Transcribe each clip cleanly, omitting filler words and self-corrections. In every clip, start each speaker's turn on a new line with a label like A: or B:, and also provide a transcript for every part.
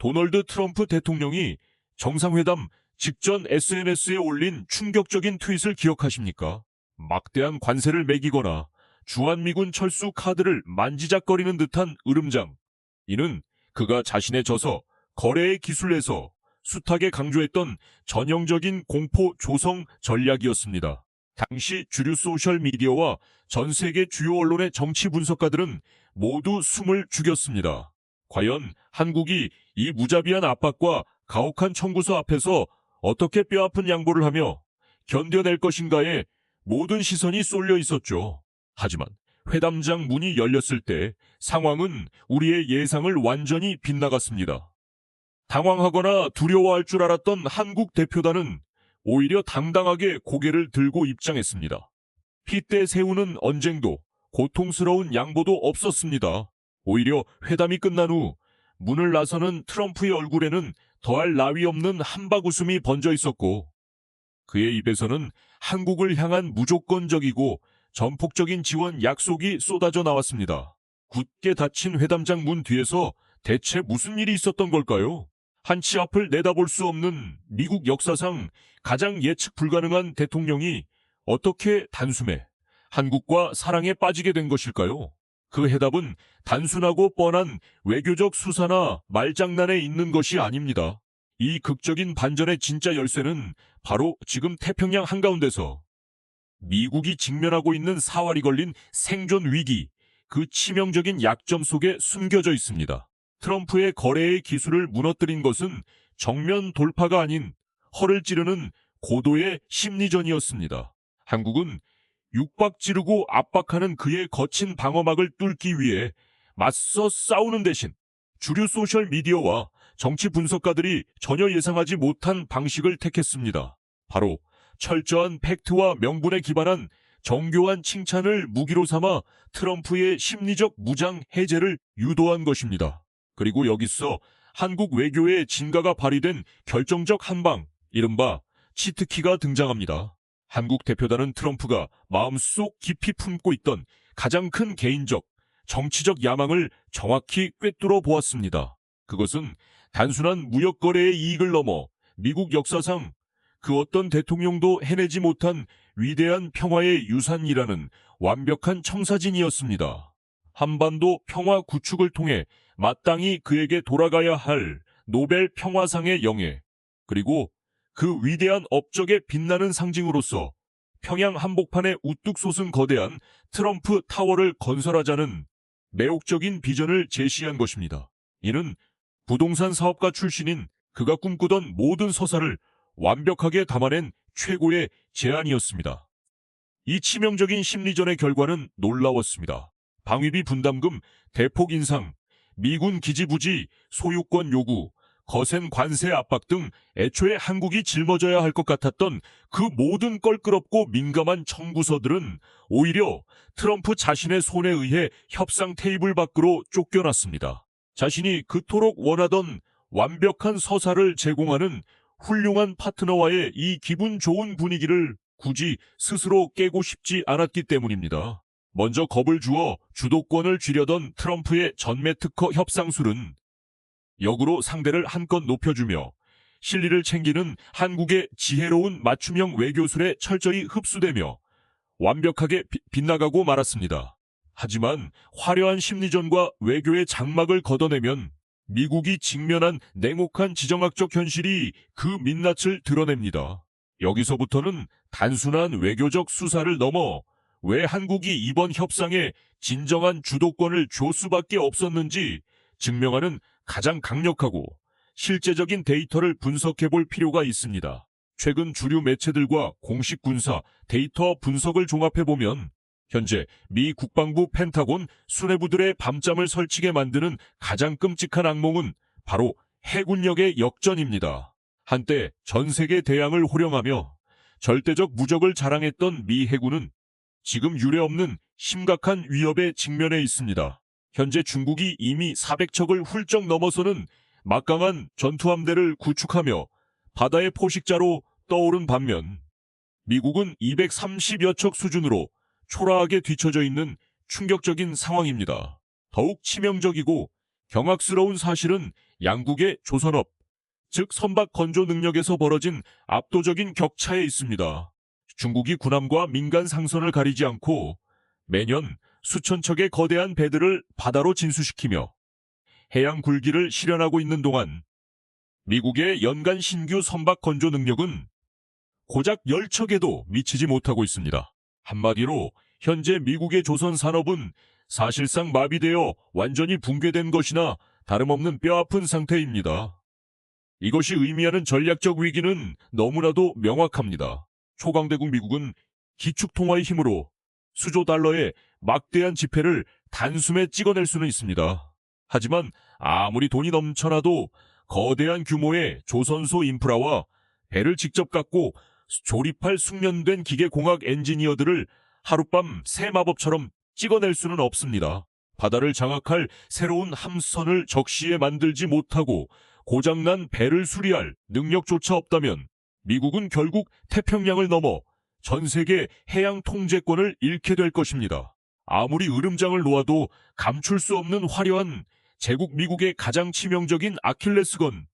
A: 도널드 트럼프 대통령이 정상회담 직전 SNS에 올린 충격적인 트윗을 기억하십니까? 막대한 관세를 매기거나 주한미군 철수 카드를 만지작거리는 듯한 으름장. 이는 그가 자신의 저서 거래의 기술에서 숱하게 강조했던 전형적인 공포 조성 전략이었습니다. 당시 주류 소셜미디어와 전 세계 주요 언론의 정치 분석가들은 모두 숨을 죽였습니다. 과연 한국이 이 무자비한 압박과 가혹한 청구서 앞에서 어떻게 뼈아픈 양보를 하며 견뎌낼 것인가에 모든 시선이 쏠려 있었죠. 하지만 회담장 문이 열렸을 때 상황은 우리의 예상을 완전히 빗나갔습니다. 당황하거나 두려워할 줄 알았던 한국 대표단은 오히려 당당하게 고개를 들고 입장했습니다. 핏대 세우는 언쟁도 고통스러운 양보도 없었습니다. 오히려 회담이 끝난 후 문을 나서는 트럼프의 얼굴에는 더할 나위 없는 한박 웃음이 번져 있었고, 그의 입에서는 한국을 향한 무조건적이고 전폭적인 지원 약속이 쏟아져 나왔습니다. 굳게 닫힌 회담장 문 뒤에서 대체 무슨 일이 있었던 걸까요? 한치 앞을 내다볼 수 없는 미국 역사상 가장 예측 불가능한 대통령이 어떻게 단숨에 한국과 사랑에 빠지게 된 것일까요? 그 해답은 단순하고 뻔한 외교적 수사나 말장난에 있는 것이 아닙니다. 이 극적인 반전의 진짜 열쇠는 바로 지금 태평양 한가운데서 미국이 직면하고 있는 사활이 걸린 생존 위기, 그 치명적인 약점 속에 숨겨져 있습니다. 트럼프의 거래의 기술을 무너뜨린 것은 정면 돌파가 아닌 허를 찌르는 고도의 심리전이었습니다. 한국은 육박 지르고 압박하는 그의 거친 방어막을 뚫기 위해 맞서 싸우는 대신 주류 소셜미디어와 정치 분석가들이 전혀 예상하지 못한 방식을 택했습니다. 바로 철저한 팩트와 명분에 기반한 정교한 칭찬을 무기로 삼아 트럼프의 심리적 무장 해제를 유도한 것입니다. 그리고 여기서 한국 외교의 진가가 발휘된 결정적 한방, 이른바 치트키가 등장합니다. 한국 대표단은 트럼프가 마음속 깊이 품고 있던 가장 큰 개인적, 정치적 야망을 정확히 꿰뚫어 보았습니다. 그것은 단순한 무역 거래의 이익을 넘어 미국 역사상 그 어떤 대통령도 해내지 못한 위대한 평화의 유산이라는 완벽한 청사진이었습니다. 한반도 평화 구축을 통해 마땅히 그에게 돌아가야 할 노벨 평화상의 영예, 그리고 그 위대한 업적의 빛나는 상징으로서 평양 한복판에 우뚝 솟은 거대한 트럼프 타워를 건설하자는 매혹적인 비전을 제시한 것입니다. 이는 부동산 사업가 출신인 그가 꿈꾸던 모든 서사를 완벽하게 담아낸 최고의 제안이었습니다. 이 치명적인 심리전의 결과는 놀라웠습니다. 방위비 분담금 대폭 인상, 미군 기지 부지 소유권 요구, 거센 관세 압박 등 애초에 한국이 짊어져야 할 것 같았던 그 모든 껄끄럽고 민감한 청구서들은 오히려 트럼프 자신의 손에 의해 협상 테이블 밖으로 쫓겨났습니다. 자신이 그토록 원하던 완벽한 서사를 제공하는 훌륭한 파트너와의 이 기분 좋은 분위기를 굳이 스스로 깨고 싶지 않았기 때문입니다. 먼저 겁을 주어 주도권을 쥐려던 트럼프의 전매 특허 협상술은 역으로 상대를 한껏 높여주며 실리를 챙기는 한국의 지혜로운 맞춤형 외교술에 철저히 흡수되며 완벽하게 빗나가고 말았습니다. 하지만 화려한 심리전과 외교의 장막을 걷어내면 미국이 직면한 냉혹한 지정학적 현실이 그 민낯을 드러냅니다. 여기서부터는 단순한 외교적 수사를 넘어 왜 한국이 이번 협상에 진정한 주도권을 줄 수밖에 없었는지 증명하는 가장 강력하고 실제적인 데이터를 분석해 볼 필요가 있습니다. 최근 주류 매체들과 공식 군사 데이터 분석을 종합해 보면 현재 미 국방부 펜타곤 수뇌부들의 밤잠을 설치게 만드는 가장 끔찍한 악몽은 바로 해군력의 역전입니다. 한때 전 세계 대양을 호령하며 절대적 무적을 자랑했던 미 해군은 지금 유례없는 심각한 위협에 직면해 있습니다. 현재 중국이 이미 400척을 훌쩍 넘어서는 막강한 전투함대를 구축하며 바다의 포식자로 떠오른 반면 미국은 230여 척 수준으로 초라하게 뒤처져 있는 충격적인 상황입니다. 더욱 치명적이고 경악스러운 사실은 양국의 조선업, 즉 선박 건조 능력에서 벌어진 압도적인 격차에 있습니다. 중국이 군함과 민간 상선을 가리지 않고 매년 수천 척의 거대한 배들을 바다로 진수시키며 해양 굴기를 실현하고 있는 동안 미국의 연간 신규 선박 건조 능력은 고작 10척에도 미치지 못하고 있습니다. 한마디로 현재 미국의 조선 산업은 사실상 마비되어 완전히 붕괴된 것이나 다름없는 뼈아픈 상태입니다. 이것이 의미하는 전략적 위기는 너무나도 명확합니다. 초강대국 미국은 기축통화의 힘으로 수조 달러의 막대한 지폐를 단숨에 찍어낼 수는 있습니다. 하지만 아무리 돈이 넘쳐나도 거대한 규모의 조선소 인프라와 배를 직접 갖고 조립할 숙련된 기계공학 엔지니어들을 하룻밤 새 마법처럼 찍어낼 수는 없습니다. 바다를 장악할 새로운 함선을 적시에 만들지 못하고 고장난 배를 수리할 능력조차 없다면 미국은 결국 태평양을 넘어 전 세계 해양 통제권을 잃게 될 것입니다. 아무리 으름장을 놓아도 감출 수 없는 화려한 제국 미국의 가장 치명적인 아킬레스건,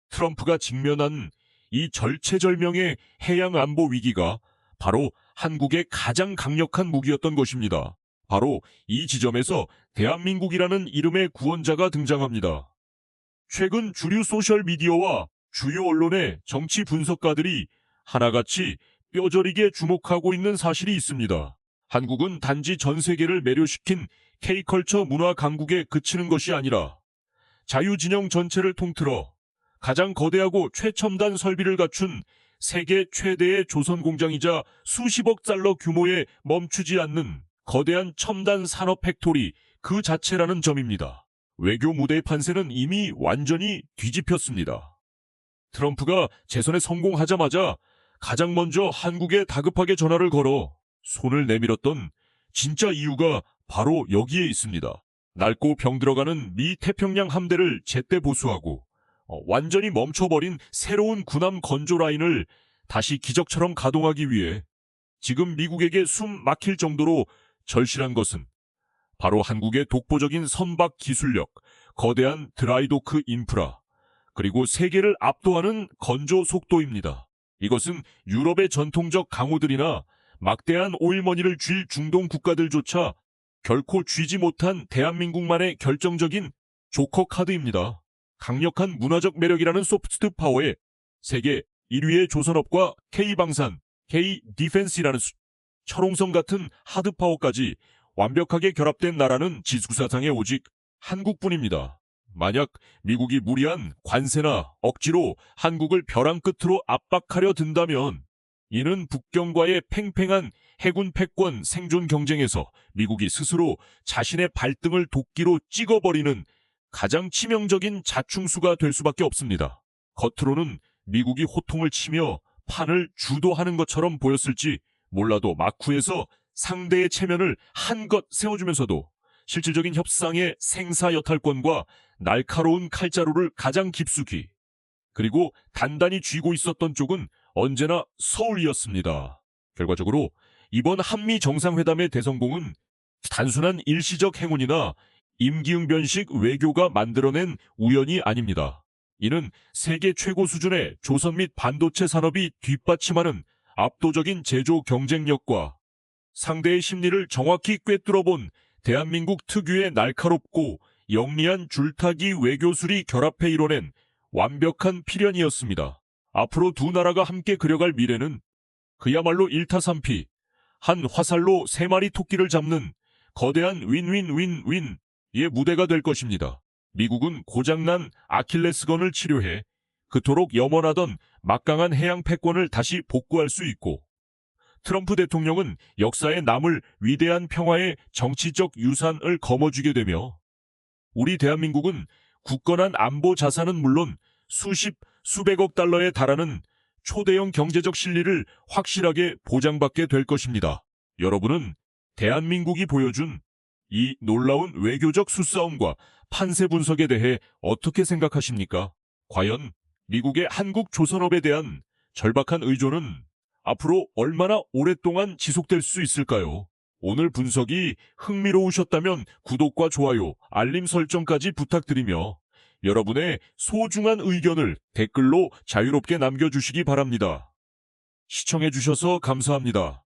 A: 트럼프가 직면한 이 절체절명의 해양 안보 위기가 바로 한국의 가장 강력한 무기였던 것입니다. 바로 이 지점에서 대한민국이라는 이름의 구원자가 등장합니다. 최근 주류 소셜미디어와 주요 언론의 정치 분석가들이 하나같이 뼈저리게 주목하고 있는 사실이 있습니다. 한국은 단지 전 세계를 매료시킨 K컬처 문화 강국에 그치는 것이 아니라 자유진영 전체를 통틀어 가장 거대하고 최첨단 설비를 갖춘 세계 최대의 조선 공장이자 수십억 달러 규모에 멈추지 않는 거대한 첨단 산업 팩토리 그 자체라는 점입니다. 외교 무대의 판세는 이미 완전히 뒤집혔습니다. 트럼프가 재선에 성공하자마자 가장 먼저 한국에 다급하게 전화를 걸어 손을 내밀었던 진짜 이유가 바로 여기에 있습니다. 낡고 병들어가는 미 태평양 함대를 제때 보수하고 완전히 멈춰버린 새로운 군함 건조 라인을 다시 기적처럼 가동하기 위해 지금 미국에게 숨 막힐 정도로 절실한 것은 바로 한국의 독보적인 선박 기술력, 거대한 드라이도크 인프라, 그리고 세계를 압도하는 건조 속도입니다. 이것은 유럽의 전통적 강호들이나 막대한 오일머니를 쥘 중동 국가들조차 결코 쥐지 못한 대한민국만의 결정적인 조커 카드입니다. 강력한 문화적 매력이라는 소프트 파워에 세계 1위의 조선업과 K방산, K디펜스라는 철옹성 같은 하드파워까지 완벽하게 결합된 나라는 지구사상에 오직 한국뿐입니다. 만약 미국이 무리한 관세나 억지로 한국을 벼랑 끝으로 압박하려 든다면 이는 북경과의 팽팽한 해군 패권 생존 경쟁에서 미국이 스스로 자신의 발등을 도끼로 찍어버리는 가장 치명적인 자충수가 될 수밖에 없습니다. 겉으로는 미국이 호통을 치며 판을 주도하는 것처럼 보였을지 몰라도 막후에서 상대의 체면을 한껏 세워주면서도 실질적인 협상의 생사 여탈권과 날카로운 칼자루를 가장 깊숙이 그리고 단단히 쥐고 있었던 쪽은 언제나 서울이었습니다. 결과적으로 이번 한미 정상회담의 대성공은 단순한 일시적 행운이나 임기응변식 외교가 만들어낸 우연이 아닙니다. 이는 세계 최고 수준의 조선 및 반도체 산업이 뒷받침하는 압도적인 제조 경쟁력과 상대의 심리를 정확히 꿰뚫어본 대한민국 특유의 날카롭고 영리한 줄타기 외교술이 결합해 이뤄낸 완벽한 필연이었습니다. 앞으로 두 나라가 함께 그려갈 미래는 그야말로 1타3피, 한 화살로 3마리 토끼를 잡는 거대한 윈윈윈윈의 무대가 될 것입니다. 미국은 고장난 아킬레스건을 치료해 그토록 염원하던 막강한 해양 패권을 다시 복구할 수 있고, 트럼프 대통령은 역사에 남을 위대한 평화의 정치적 유산을 거머쥐게 되며, 우리 대한민국은 굳건한 안보 자산은 물론 수백억 달러에 달하는 초대형 경제적 실리를 확실하게 보장받게 될 것입니다. 여러분은 대한민국이 보여준 이 놀라운 외교적 수싸움과 판세 분석에 대해 어떻게 생각하십니까? 과연 미국의 한국 조선업에 대한 절박한 의존은 앞으로 얼마나 오랫동안 지속될 수 있을까요? 오늘 분석이 흥미로우셨다면 구독과 좋아요, 알림 설정까지 부탁드리며 여러분의 소중한 의견을 댓글로 자유롭게 남겨주시기 바랍니다. 시청해주셔서 감사합니다.